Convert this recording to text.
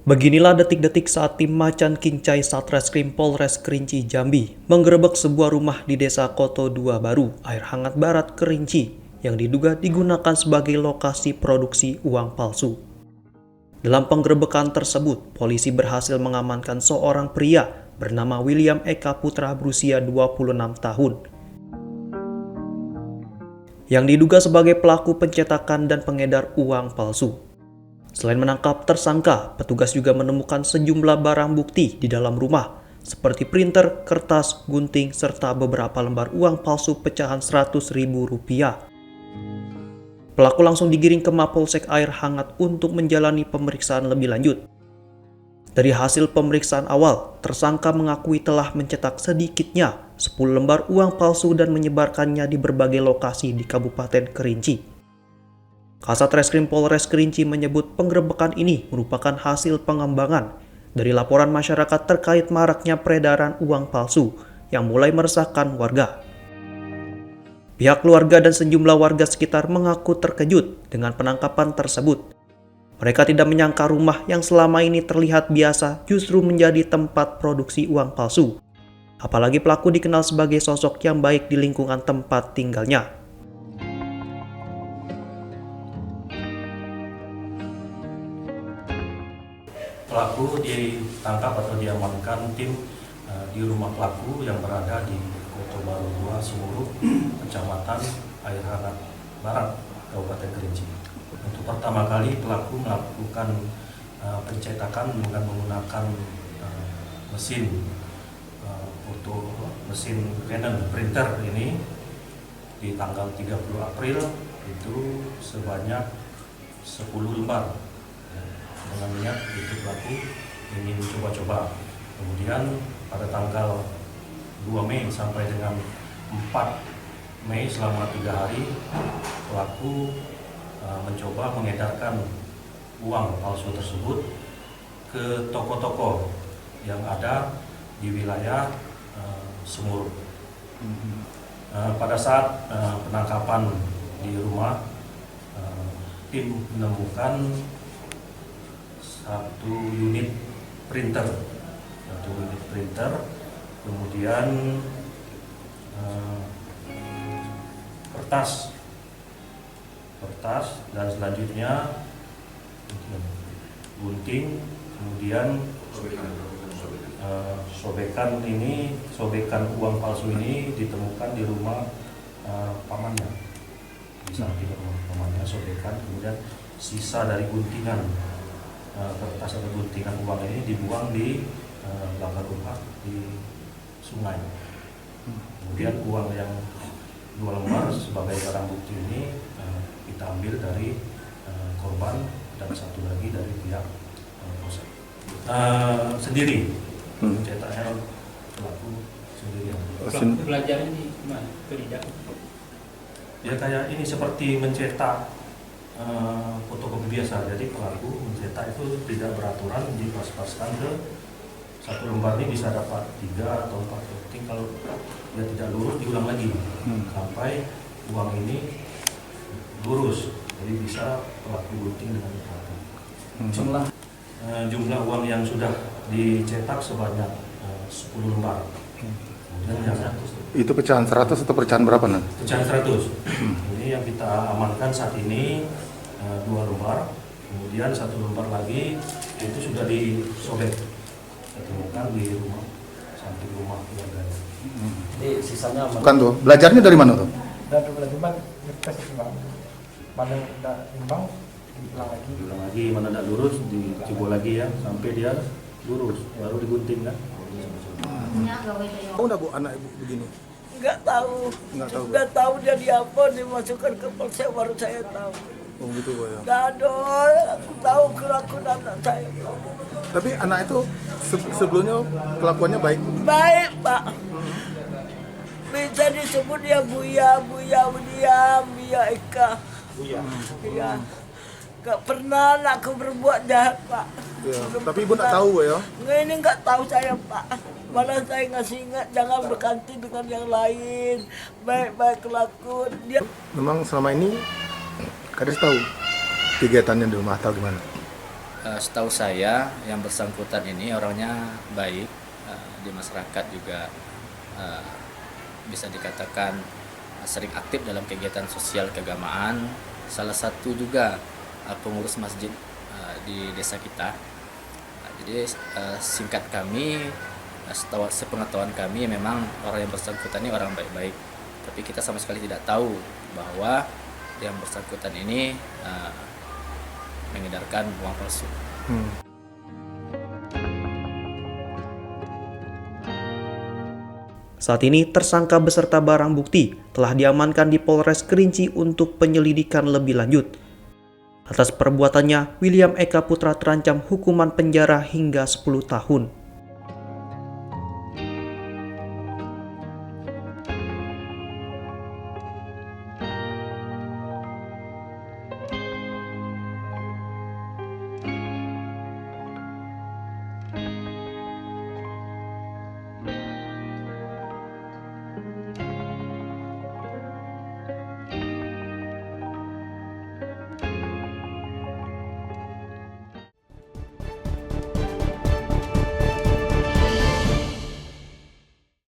Beginilah detik-detik saat tim Macan Kincai Satreskrim Polres Kerinci Jambi menggerebek sebuah rumah di Desa Koto 2 Baru, Air Hangat Barat, Kerinci, yang diduga digunakan sebagai lokasi produksi uang palsu. Dalam penggerebekan tersebut, polisi berhasil mengamankan seorang pria bernama William Eka Putra berusia 26 tahun, yang diduga sebagai pelaku pencetakan dan pengedar uang palsu. Selain menangkap tersangka, petugas juga menemukan sejumlah barang bukti di dalam rumah, seperti printer, kertas, gunting, serta beberapa lembar uang palsu pecahan Rp100.000. Pelaku langsung digiring ke Mapolsek Air Hangat untuk menjalani pemeriksaan lebih lanjut. Dari hasil pemeriksaan awal, tersangka mengakui telah mencetak sedikitnya 10 lembar uang palsu dan menyebarkannya di berbagai lokasi di Kabupaten Kerinci. Kasat Reskrim Polres Kerinci menyebut penggerebekan ini merupakan hasil pengembangan dari laporan masyarakat terkait maraknya peredaran uang palsu yang mulai meresahkan warga. Pihak keluarga dan sejumlah warga sekitar mengaku terkejut dengan penangkapan tersebut. Mereka tidak menyangka rumah yang selama ini terlihat biasa justru menjadi tempat produksi uang palsu. Apalagi pelaku dikenal sebagai sosok yang baik di lingkungan tempat tinggalnya. Pelaku ditangkap atau diamankan tim di rumah pelaku yang berada di Koto Baru 2 Sumuru, Kecamatan Air Hangat Barat, Kabupaten Kerinci. Untuk pertama kali pelaku melakukan pencetakan dengan menggunakan mesin Canon printer ini di tanggal 30 April itu sebanyak 10 lembar. Dengan niat itu pelaku ingin coba-coba. Kemudian pada tanggal 2 Mei sampai dengan 4 Mei selama 3 hari pelaku mencoba mengedarkan uang palsu tersebut ke toko-toko yang ada di wilayah Sumur. Pada saat penangkapan di rumah, tim menemukan satu unit printer, kemudian kertas, dan selanjutnya gunting, kemudian sobekan uang palsu ini ditemukan di rumah pamannya, di samping rumah pamannya sobekan, kemudian sisa dari guntingan kertas atau guntingan uang ini dibuang di belakang rumah di sungai. Kemudian uang yang 2 lembar sebagai barang bukti ini kita ambil dari korban dan satu lagi dari pihak polsek sendiri. Cetaknya pelaku sendiri. Pelaku belajar ini gimana? Tidak. Ya kayak ini seperti mencetak fotokopi biasa. Jadi pelaku mencetak itu tidak beraturan, dipaskan ke satu lembar ini bisa dapat 3 atau 4. Penting kalau dia tidak lurus diulang lagi sampai uang ini lurus. Jadi bisa pelaku gunting dengan teratur. Jumlah uang yang sudah dicetak sebanyak 10 lembar. Kemudian yang itu pecahan 100 atau pecahan berapa nih? Pecahan 100. Ini yang kita amankan saat ini 2 lembar. Kemudian 1 lembar lagi itu sudah disobek. Kita temukan di rumah, samping rumah keluarganya. Jadi sisanya Bukan tuh, belajarnya dari mana tuh? Dan belajar ngetes bang, mana udah imbang diulang lagi, Mana tidak lurus dicoba lagi ya sampai dia lurus, baru digunting kan. Tahu nggak Bu anak ibu begini? Nggak tahu. Nggak tahu jadi apa, dimasukkan ke polsek baru saya tahu. Oh gitu Bu ya. Nggak ada, aku tahu kelakuan anak saya. Tapi anak itu sebelumnya kelakuannya baik? Baik Pak. Bisa disebut dia Buya Eka. Iya. Nggak pernah aku berbuat jahat Pak. Ya. Tapi Ibu nggak tahu Bu ya? Nggak, ini nggak tahu saya Pak. Malah saya ngasih ingat jangan berganti dengan yang lain. Baik-baik kelakuan dia. Memang selama ini Kades tahu kegiatannya di rumah atau gimana? Setahu saya yang bersangkutan ini orangnya baik, di masyarakat juga bisa dikatakan sering aktif dalam kegiatan sosial keagamaan. Salah satu juga pengurus masjid di desa kita. Jadi singkat kami, sepengetahuan kami memang orang yang bersangkutan ini orang baik-baik. Tapi kita sama sekali tidak tahu bahwa yang bersangkutan ini mengedarkan uang palsu. Saat ini tersangka beserta barang bukti telah diamankan di Polres Kerinci untuk penyelidikan lebih lanjut. Atas perbuatannya, William Eka Putra terancam hukuman penjara hingga 10 tahun.